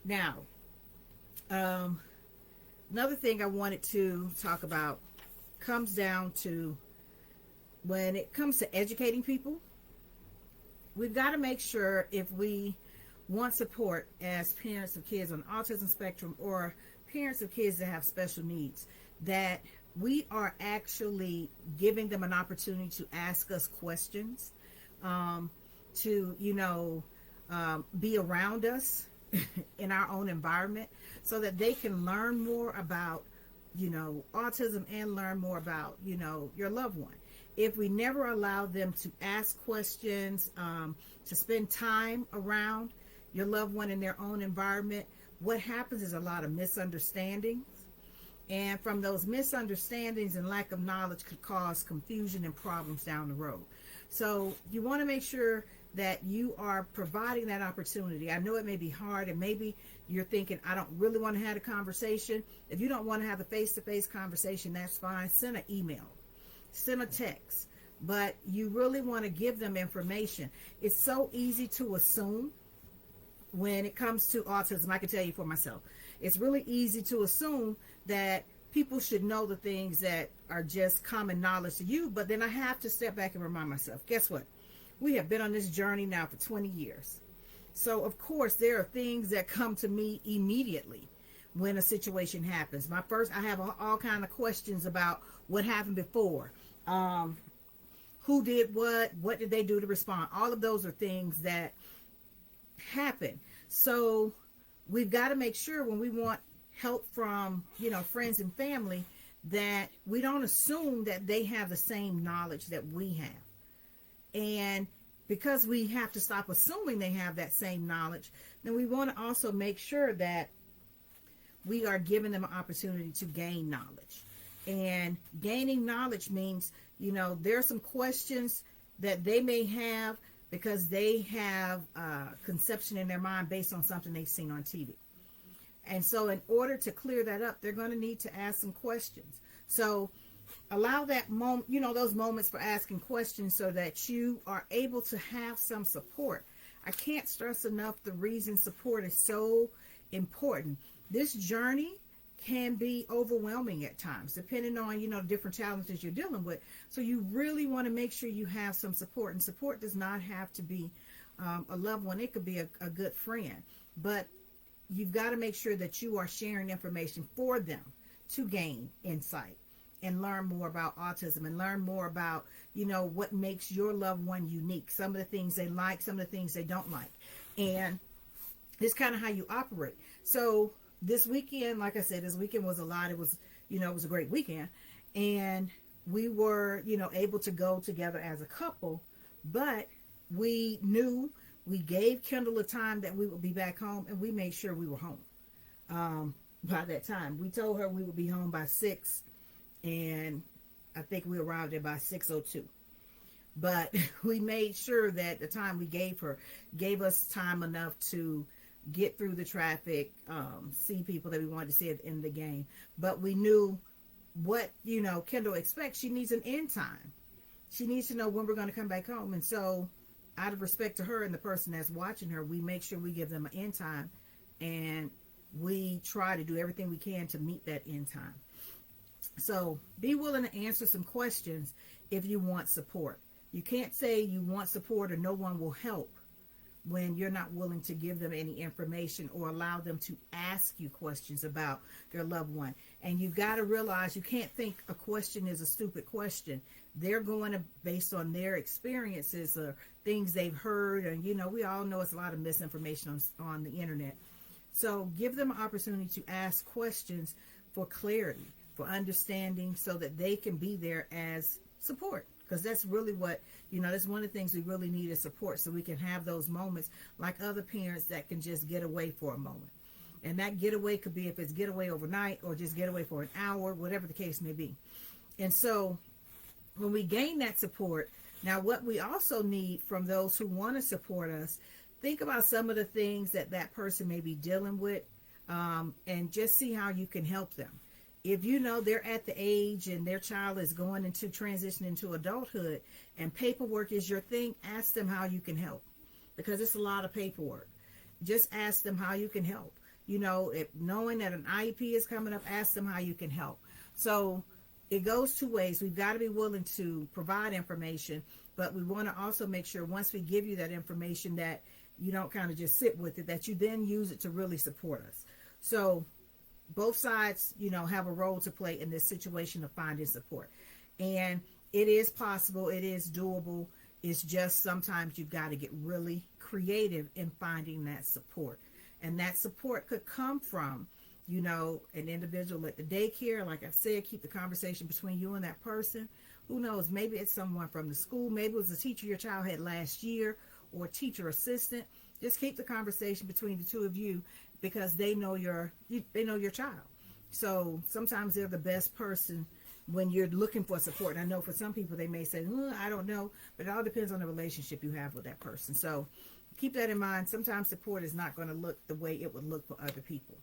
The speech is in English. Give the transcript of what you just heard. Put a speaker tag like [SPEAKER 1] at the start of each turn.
[SPEAKER 1] Now, another thing I wanted to talk about comes down to when it comes to educating people, we've got to make sure if we want support as parents of kids on the autism spectrum or parents of kids that have special needs, that we are actually giving them an opportunity to ask us questions, to, be around us in our own environment so that they can learn more about, autism and learn more about, your loved one. If we never allow them to ask questions, to spend time around your loved one in their own environment, what happens is a lot of misunderstandings. And from those misunderstandings and lack of knowledge could cause confusion and problems down the road. So you want to make sure that you are providing that opportunity. I know it may be hard, and maybe you're thinking, I don't really want to have a conversation. If you don't want to have a face-to-face conversation, that's fine. Send an email, send a text, but you really want to give them information. It's so easy to assume when it comes to autism. I can tell you for myself, it's really easy to assume that people should know the things that are just common knowledge to you, but then I have to step back and remind myself, guess what? We have been on this journey now for 20 years. So, of course, there are things that come to me immediately when a situation happens. I have all kind of questions about what happened before, who did what did they do to respond? All of those are things that happen. So we've got to make sure when we want help from, friends and family, that we don't assume that they have the same knowledge that we have. And because we have to stop assuming they have that same knowledge, then we want to also make sure that we are giving them an opportunity to gain knowledge. And gaining knowledge means, there are some questions that they may have because they have conception in their mind based on something they've seen on TV. And so in order to clear that up, they're going to need to ask some questions. So allow that moment, those moments for asking questions so that you are able to have some support. I can't stress enough the reason support is so important. This journey can be overwhelming at times, depending on, different challenges you're dealing with. So you really want to make sure you have some support. And support does not have to be a loved one. It could be a good friend. But you've got to make sure that you are sharing information for them to gain insight and learn more about autism and learn more about, what makes your loved one unique. Some of the things they like, some of the things they don't like. And it's kind of how you operate. So this weekend, like I said, this weekend was a lot. It was, it was a great weekend. And we were, able to go together as a couple, but we knew we gave Kendall a time that we would be back home, and we made sure we were home by that time. We told her we would be home by 6, and I think we arrived there by 6:02. But we made sure that the time we gave her gave us time enough to get through the traffic, see people that we wanted to see at the end of the game. But we knew what, Kendall expects. She needs an end time. She needs to know when we're going to come back home. And so out of respect to her and the person that's watching her, we make sure we give them an end time, and we try to do everything we can to meet that end time. So be willing to answer some questions if you want support. You can't say you want support or no one will help when you're not willing to give them any information or allow them to ask you questions about their loved one. And you've got to realize you can't think a question is a stupid question. They're going to, based on their experiences or things they've heard, and we all know it's a lot of misinformation on the internet. So give them an opportunity to ask questions for clarity, for understanding, so that they can be there as support. Because that's really what, that's one of the things we really need is support, so we can have those moments like other parents that can just get away for a moment. And that getaway could be if it's getaway overnight or just getaway for an hour, whatever the case may be. And so when we gain that support, now what we also need from those who want to support us, think about some of the things that person may be dealing with, and just see how you can help them. If they're at the age and their child is going into transition into adulthood and paperwork is your thing, ask them how you can help, because it's a lot of paperwork. Just ask them how you can help. if knowing that an IEP is coming up, ask them how you can help. So it goes two ways. We've got to be willing to provide information, but we want to also make sure once we give you that information that you don't kind of just sit with it, that you then use it to really support us. So both sides, have a role to play in this situation of finding support. And it is possible, it is doable. It's just sometimes you've got to get really creative in finding that support. And that support could come from, an individual at the daycare. Like I said, keep the conversation between you and that person. Who knows? Maybe it's someone from the school. Maybe it was a teacher your child had last year, or a teacher assistant. Just keep the conversation between the two of you, because they know your child. So sometimes they're the best person when you're looking for support. And I know for some people they may say, I don't know, but it all depends on the relationship you have with that person. So keep that in mind. Sometimes support is not going to look the way it would look for other people.